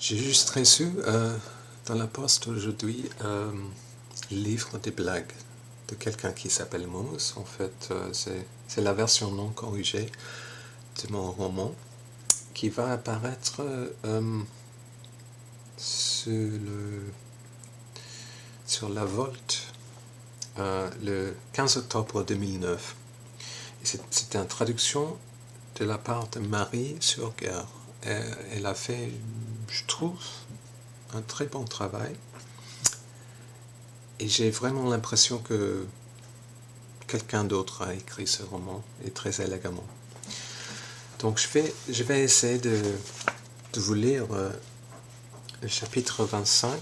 J'ai juste reçu dans la poste aujourd'hui le livre des blagues de quelqu'un qui s'appelle Mousse. En fait, c'est la version non corrigée de mon roman qui va apparaître sur la Volte le 15 octobre 2009. C'est une traduction de la part de Marie Surguer. Elle a fait, je trouve, un très bon travail. Et j'ai vraiment l'impression que quelqu'un d'autre a écrit ce roman, et très élégamment. Donc je vais essayer de vous lire le chapitre 25.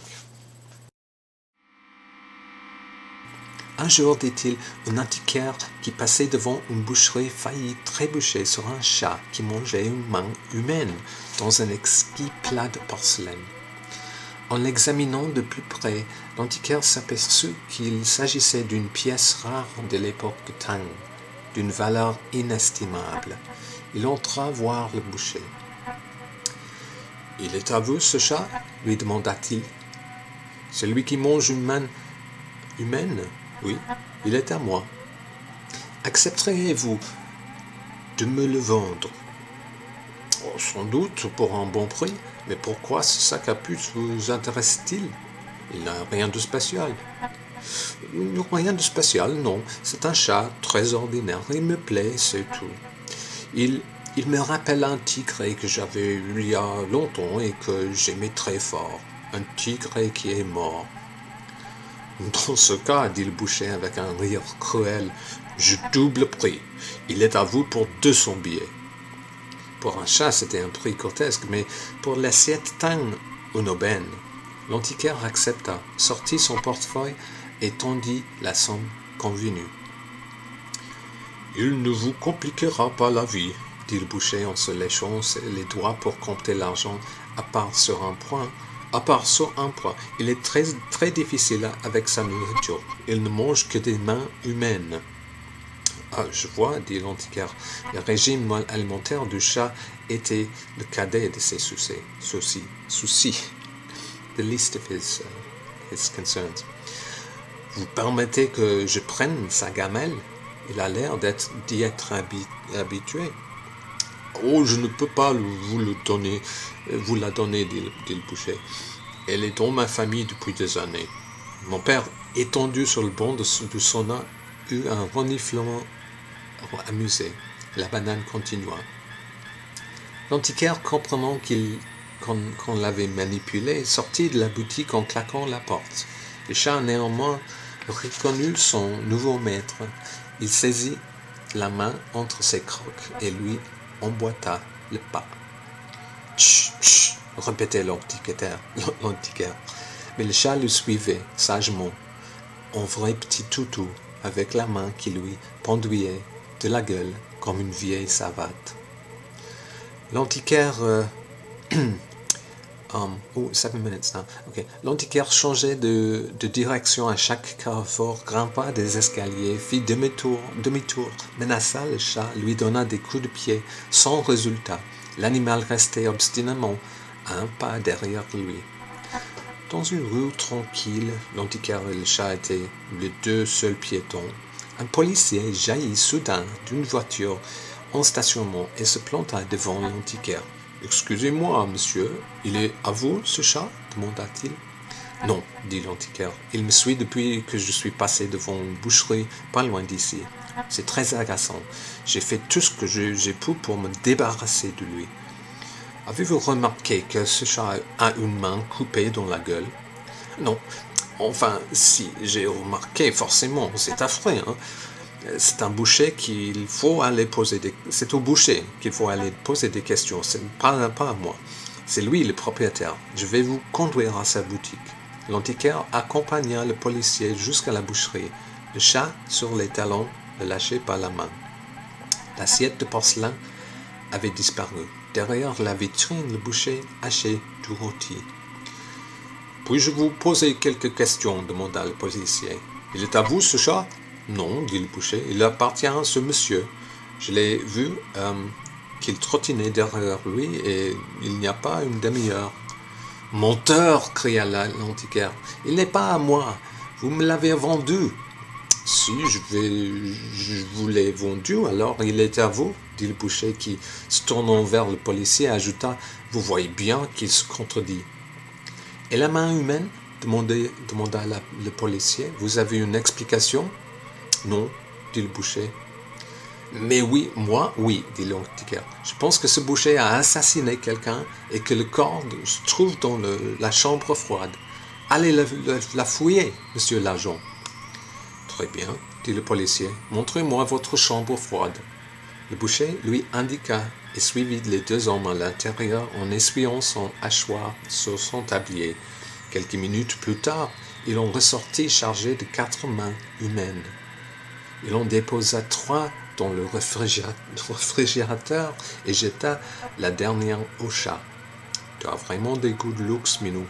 Un jour, dit-il, un antiquaire qui passait devant une boucherie faillit trébucher sur un chat qui mangeait une main humaine dans un exquis plat de porcelaine. En l'examinant de plus près, l'antiquaire s'aperçut qu'il s'agissait d'une pièce rare de l'époque de Tang, d'une valeur inestimable. Il entra voir le boucher. « Il est à vous, ce chat ?» lui demanda-t-il. « Celui qui mange une main humaine ? Oui, il est à moi. Accepteriez-vous de me le vendre ? Oh, sans doute pour un bon prix, mais pourquoi ce sac à puce vous intéresse-t-il ? Il n'a rien de spécial. Rien de spécial, non. C'est un chat très ordinaire. Il me plaît, c'est tout. Il me rappelle un tigre que j'avais eu il y a longtemps et que j'aimais très fort. Un tigre qui est mort. Dans ce cas, dit le boucher avec un rire cruel, je double le prix. Il est à vous pour 200 billets. Pour un chat, c'était un prix grotesque, mais pour l'assiette Tang, une aubaine. L'antiquaire accepta, sortit son portefeuille et tendit la somme convenue. Il ne vous compliquera pas la vie, dit le boucher en se léchant les doigts pour compter l'argent, à part sur un point, il est très, très difficile avec sa nourriture. Il ne mange que des mains humaines. Ah, je vois, dit l'antiquaire. Le régime alimentaire du chat était le cadet de ses soucis. The least of his concerns. Vous permettez que je prenne sa gamelle ? Il a l'air d'y être habitué. Oh, je ne peux pas vous la donner, dit le boucher. Elle est dans ma famille depuis des années. Mon père, étendu sur le banc de sauna, eut un reniflement amusé. La banane continua. L'antiquaire, comprenant qu'on l'avait manipulé, sortit de la boutique en claquant la porte. Le chat, néanmoins, reconnut son nouveau maître. Il saisit la main entre ses crocs et lui emboîta le pas. « Chut, chut !» répétait l'antiquaire. Mais le chat le suivait sagement, en vrai petit toutou, avec la main qui lui pendouillait de la gueule comme une vieille savate. L'antiquaire... 7 minutes now. Okay. L'antiquaire changeait de direction à chaque carrefour, grimpa des escaliers, fit demi-tour, menaça le chat, lui donna des coups de pied, sans résultat. L'animal restait obstinément à un pas derrière lui. Dans une rue tranquille, l'antiquaire et le chat étaient les deux seuls piétons. Un policier jaillit soudain d'une voiture en stationnement et se planta devant l'antiquaire. « Excusez-moi, monsieur, il est à vous, ce chat ?» demanda-t-il. « Non, dit l'antiquaire, il me suit depuis que je suis passé devant une boucherie pas loin d'ici. C'est très agaçant. J'ai fait tout ce que j'ai pu pour me débarrasser de lui. Avez-vous remarqué que ce chat a une main coupée dans la gueule ? Non, enfin, si, j'ai remarqué, forcément, c'est affreux, hein. C'est un boucher qu'il faut aller poser c'est au boucher qu'il faut aller poser des questions, c'est pas à moi. C'est lui le propriétaire. Je vais vous conduire à sa boutique. L'antiquaire accompagna le policier jusqu'à la boucherie. Le chat, sur les talons, le lâchait par la main. L'assiette de porcelain avait disparu. Derrière la vitrine, le boucher hachait du rôti. « Puis-je vous poser quelques questions ?» demanda le policier. « Il est à vous, ce chat ?» « Non, dit le boucher, il appartient à ce monsieur. Je l'ai vu qu'il trottinait derrière lui et il n'y a pas une demi-heure. Menteur, cria l'antiquaire. Il n'est pas à moi. Vous me l'avez vendu. Si je vous l'ai vendu, alors il est à vous, dit le boucher qui, se tournant vers le policier, ajouta « Vous voyez bien qu'il se contredit. » « Et la main humaine ?» demanda le policier. « Vous avez une explication ?»« Non, dit le boucher. »« Mais oui, moi, oui, dit l'antiquaire. Je pense que ce boucher a assassiné quelqu'un et que le corps se trouve dans la chambre froide. Allez la fouiller, monsieur l'agent. » « Très bien, dit le policier. Montrez-moi votre chambre froide. » Le boucher lui indiqua et suivit les deux hommes à l'intérieur en essuyant son hachoir sur son tablier. Quelques minutes plus tard, il en ressortit chargé de 4 mains humaines. Il en déposa 3 dans le réfrigérateur et jeta la dernière au chat. « Tu as vraiment des goûts de luxe, Minou. »